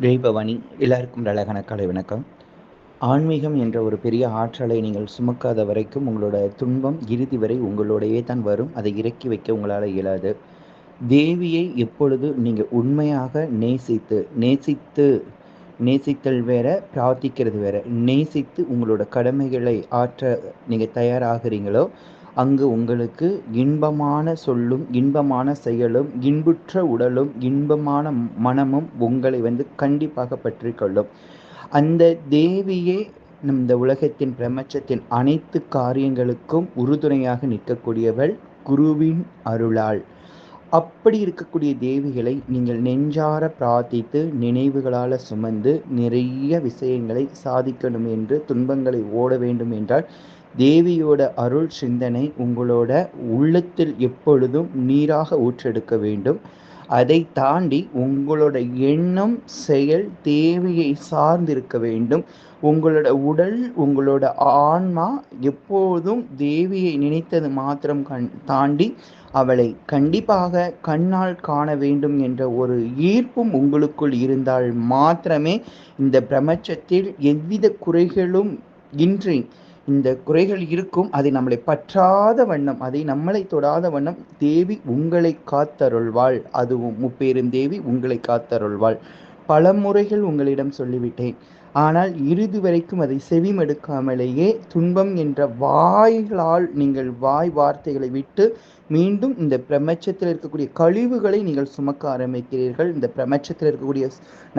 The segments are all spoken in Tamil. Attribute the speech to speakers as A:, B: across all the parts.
A: ஜெய் பவானி. எல்லாருக்கும் அழகான காலை வணக்கம். ஆன்மீகம் என்ற ஒரு பெரிய ஆற்றலை நீங்கள் சுமக்காத வரைக்கும் உங்களோட துன்பம் இறுதி வரை உங்களோடையே தான் வரும். அதை இறக்கி வைக்க உங்களால் இயலாது. தேவியை எப்பொழுது நீங்கள் உண்மையாக நேசித்தல் வேற, பிரார்த்திக்கிறது வேற. நேசித்து உங்களோட கடமைகளை ஆற்ற நீங்கள் தயாராகிறீங்களோ, அங்கு உங்களுக்கு இன்பமான சொல்லும் இன்பமான செயலும் இன்புற்ற உடலும் இன்பமான மனமும் உங்களை கண்டிப்பாக பற்றி கொள்ளும். அந்த தேவியே இந்த உலகத்தின் பிரபஞ்சத்தின் அனைத்து காரியங்களுக்கும் உறுதுணையாக நிற்கக்கூடியவள் குருவின் அருளால். அப்படி இருக்கக்கூடிய தேவிகளை நீங்கள் நெஞ்சார பிரார்த்தித்து நினைவுகளால் சுமந்து நிறைய விஷயங்களை சாதிக்கணும் என்று, துன்பங்களை ஓட வேண்டும் என்றால் தேவியோட அருள் சிந்தனை உங்களோட உள்ளத்தில் எப்பொழுதும் நீராக ஊற்றெடுக்க வேண்டும். அதை தாண்டி உங்களோட எண்ணம் செயல் தேவியை சார்ந்திருக்க வேண்டும். உங்களோட உடல் உங்களோட ஆன்மா எப்போதும் தேவியை நினைத்தது மாத்திரம் தாண்டி அவளை கண்டிப்பாக கண்ணால் காண வேண்டும் என்ற ஒரு ஈர்ப்பும் உங்களுக்குள் இருந்தால் மாத்திரமே இந்த பிரபஞ்சத்தில் எவ்வித குறைகளும் இன்றி, இந்த குறைகள் இருக்கும், அதை நம்மளை பற்றாத வண்ணம், அதை நம்மளை தொடாத வண்ணம் தேவி உங்களை காத்தருள்வாள். அதுவும் முப்பெரும் தேவி உங்களை காத்தருள்வாள். பல முறைகள் உங்களிடம் சொல்லிவிட்டேன். ஆனால் இறுதி வரைக்கும் அதை செவிமடுக்காமலேயே துன்பம் என்ற வாய்களால் நீங்கள் வாய் வார்த்தைகளை விட்டு மீண்டும் இந்த பிரபஞ்சத்தில் இருக்கக்கூடிய கழிவுகளை நீங்கள் சுமக்க ஆரம்பிக்கிறீர்கள். இந்த பிரபஞ்சத்தில் இருக்கக்கூடிய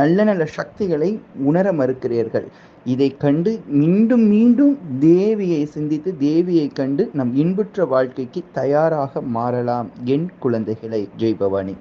A: நல்ல நல்ல சக்திகளை உணர மறுக்கிறீர்கள். இதை கண்டு மீண்டும் மீண்டும் தேவியை சிந்தித்து தேவியை கண்டு நம் இன்புற்ற வாழ்க்கைக்கு தயாராக மாறலாம் என் குழந்தைகளை. ஜெய் பவானி.